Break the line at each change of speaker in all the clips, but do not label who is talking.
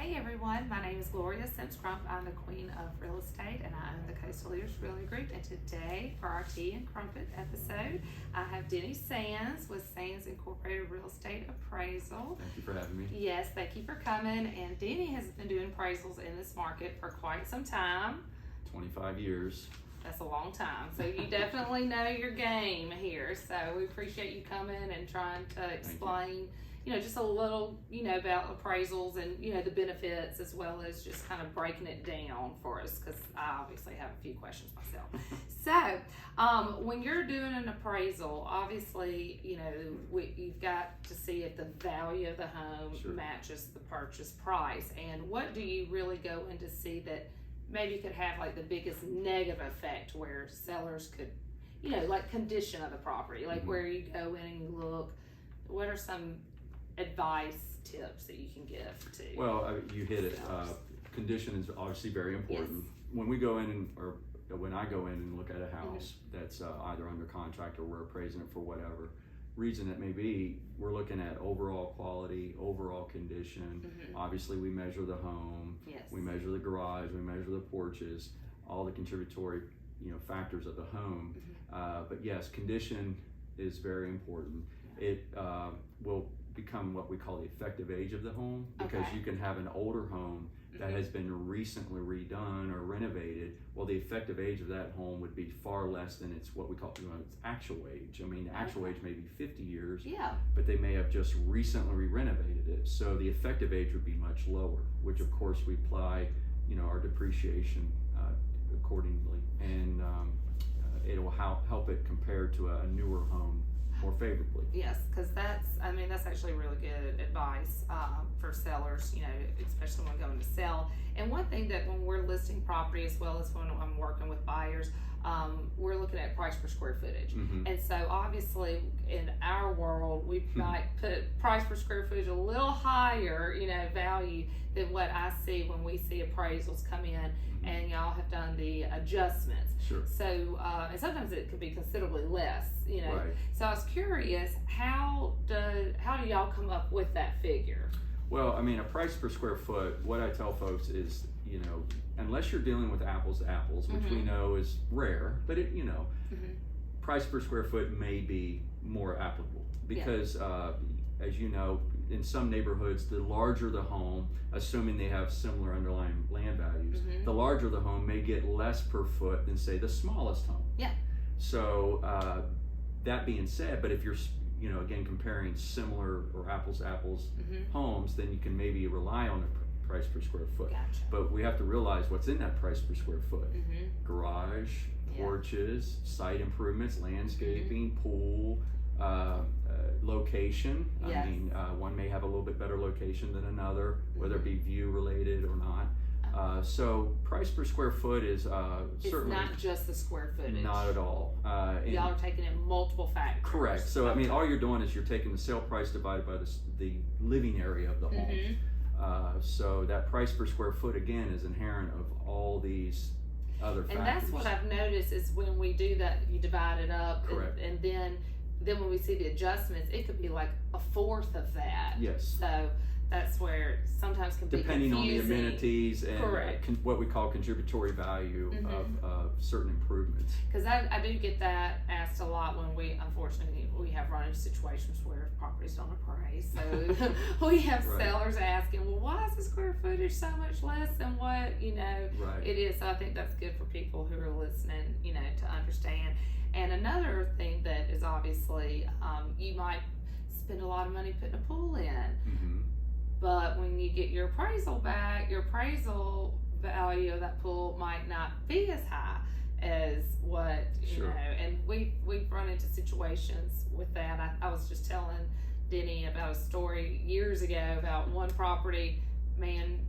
Hey everyone, my name is Gloria S. Crump. I'm the queen of real estate and I own the Coastal Leaders Realty Group. And today for our Tea and Crumpet episode, I have Denny Sands with Sands Incorporated Real Estate Appraisal.
Thank you for having me.
Yes, thank you for coming. And Denny has been doing appraisals in this market for quite some time.
25 years.
That's a long time. So you definitely know your game here. So we appreciate you coming and trying to explain, just a little, about appraisals and, the benefits, as well as just kind of breaking it down for us, because I obviously have a few questions myself. So when you're doing an appraisal, obviously, you've got to see if the value of the home matches the purchase price. And what do you really go in to see that maybe could have like the biggest negative effect, where sellers could, like condition of the property, like where you go in and you look, what are some advice tips that you can give to?
Well, you hit it. Condition is obviously very important. Yes. When we go in when I go in and look at a house that's either under contract or we're appraising it for whatever reason it may be, we're looking at overall quality, overall condition. Obviously we measure the home, we measure the garage, we measure the porches, all the contributory factors of the home. But yes, condition is very important. It will become what we call the effective age of the home, because you can have an older home that has been recently redone or renovated. Well, the effective age of that home would be far less than its what we call its actual age. I mean, the actual age may be 50 years, but they may have just recently renovated it. So the effective age would be much lower, which of course we apply, our depreciation accordingly, and it will help it compared to a newer home more favorably.
Yes, because that's actually really good advice for sellers, especially when going to sell. And one thing that when we're listing property, as well as when I'm working with buyers, we're looking at price per square footage. And so obviously in our world, we might put price per square footage a little higher, value than what I see when we see appraisals come in and y'all have done the adjustments. So, and sometimes it could be considerably less, So I was curious, how do y'all come up with that figure?
Well, a price per square foot, what I tell folks is, unless you're dealing with apples to apples, which we know is rare, but it, price per square foot may be more applicable, because as you know, in some neighborhoods, the larger the home, assuming they have similar underlying land values, the larger the home may get less per foot than, say, the smallest home. So that being said, but if you're again comparing similar or apples to apples homes, then you can maybe rely on the price per square foot. But we have to realize what's in that price per square foot: garage, porches, site improvements, landscaping, pool, location. One may have a little bit better location than another, whether it be view related or not. So price per square foot is certainly
not just the square footage.
Not at all.
Y'all are taking in multiple factors.
Correct. So all you're doing is you're taking the sale price divided by the living area of the home. So that price per square foot again is inherent of all these other factors.
And that's what I've noticed is when we do that, you divide it up.
Correct.
And then when we see the adjustments, it could be like a fourth of that.
Yes.
So that's where it sometimes can be
depending
confusing.
On the amenities and what we call contributory value of certain improvements.
Because I do get that asked a lot when unfortunately we have run into situations where properties don't appraise. So we have sellers asking, well, why is the square footage so much less than what it is? So I think that's good for people who are listening, to understand. And another thing that is obviously, you might spend a lot of money putting a pool in. But when you get your appraisal back, your appraisal value of that pool might not be as high as what, and we've run into situations with that. I was just telling Denny about a story years ago about one property, man,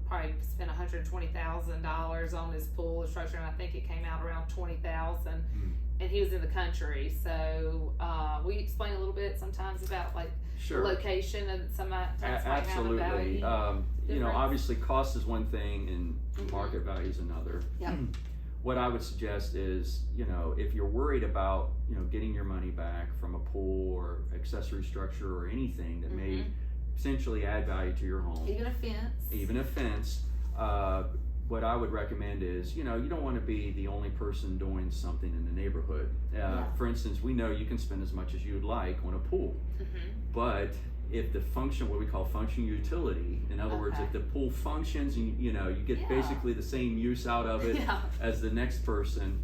probably spent $120,000 on his pool structure, and I think it came out around $20,000. And he was in the country, so we explain a little bit sometimes about like the location and some
absolutely. Obviously, cost is one thing, and market value is another. What I would suggest is, if you're worried about, getting your money back from a pool or accessory structure or anything that may potentially add value to your home. Even a fence. What I would recommend is, you don't want to be the only person doing something in the neighborhood. For instance, we know you can spend as much as you would like on a pool, but if the function, what we call function utility, in other words, if the pool functions and you get basically the same use out of it as the next person,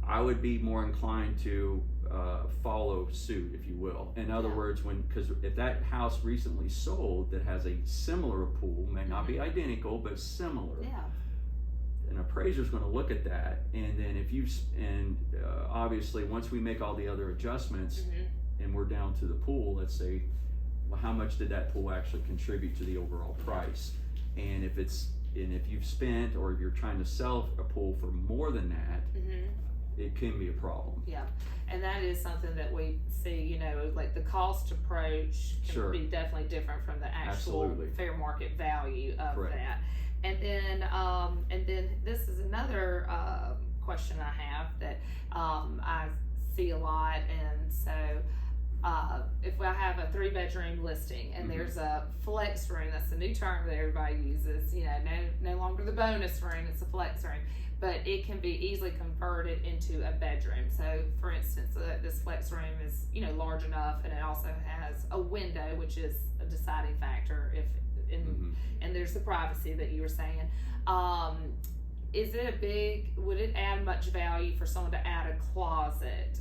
I would be more inclined to follow suit, if you will. In other words, because if that house recently sold that has a similar pool, may not be identical, but similar, an appraiser is going to look at that, and then obviously once we make all the other adjustments and we're down to the pool, let's say, well, how much did that pool actually contribute to the overall price? And if you've spent, or if you're trying to sell a pool for more than that, it can be a problem.
Yeah, and that is something that we see, like the cost approach can be definitely different from the actual fair market value of that. And then this is another question I have that I see a lot, and so if I have a 3-bedroom listing and there's a flex room, that's a new term that everybody uses, no longer the bonus room, it's a flex room, but it can be easily converted into a bedroom. So for instance, this flex room is large enough, and it also has a window, which is a deciding factor and there's the privacy that you were saying. Would it add much value for someone to add a closet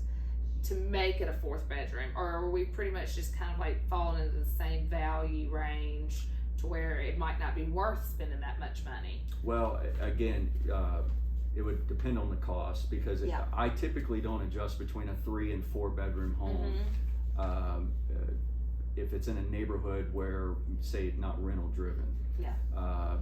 to make it a 4th bedroom, or are we pretty much just kind of like falling into the same value range to where it might not be worth spending that much money?
Well, again, it would depend on the cost, because I typically don't adjust between a 3 and 4 bedroom home if it's in a neighborhood where, say, not rental driven.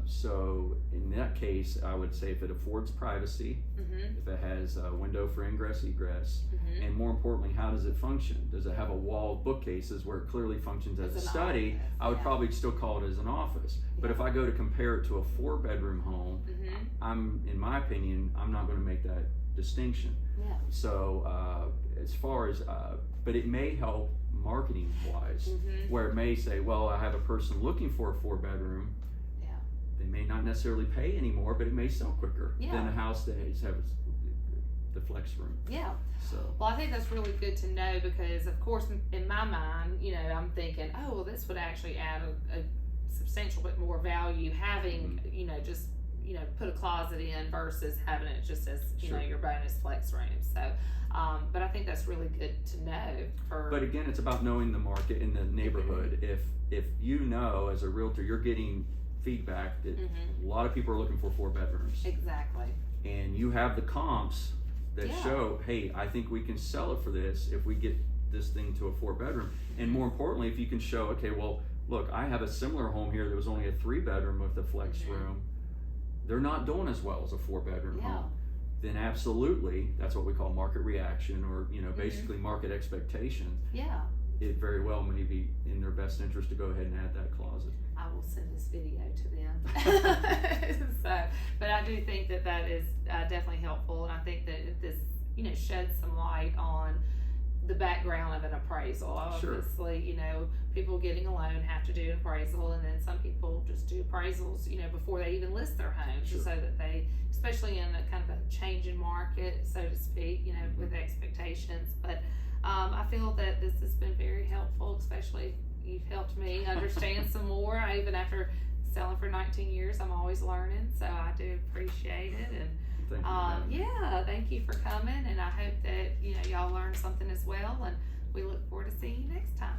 So in that case, I would say if it affords privacy, if it has a window for ingress, egress, and more importantly, how does it function? Does it have a wall of bookcases where it clearly functions as a study? Office. I would probably still call it as an office. But if I go to compare it to a 4-bedroom home, in my opinion, I'm not going to make that distinction. So as far as, but it may help marketing wise, where it may say, well, I have a person looking for a 4-bedroom. They may not necessarily pay anymore, but it may sell quicker than a house that has the flex room. So,
well, I think that's really good to know, because of course in my mind, I'm thinking, oh, well, this would actually add a substantial bit more value having, just put a closet in versus having it just as your bonus flex room. So but I think that's really good to know.
But again, it's about knowing the market in the neighborhood. If as a realtor, you're getting feedback that a lot of people are looking for 4 bedrooms.
Exactly.
And you have the comps that show, hey, I think we can sell it for this if we get this thing to a 4-bedroom. And more importantly, if you can show, okay, well, look, I have a similar home here that was only a 3-bedroom with a flex room. They're not doing as well as a 4-bedroom home. Then absolutely, that's what we call market reaction, or basically market expectation. It very well may be in their best interest to go ahead and add that closet.
I will send this video to them. But I do think that is definitely helpful, and I think that this sheds some light on the background of an appraisal. Obviously, people getting a loan have to do an appraisal, and then some people just do appraisals, before they even list their homes, so that they, especially in a kind of a changing market, so to speak, with expectations. But I feel that this has been very helpful, especially you've helped me understand some more. Even after selling for 19 years, I'm always learning, so I do appreciate it. And thank you for coming, and I hope that y'all learned something as well, and we look forward to seeing you next time.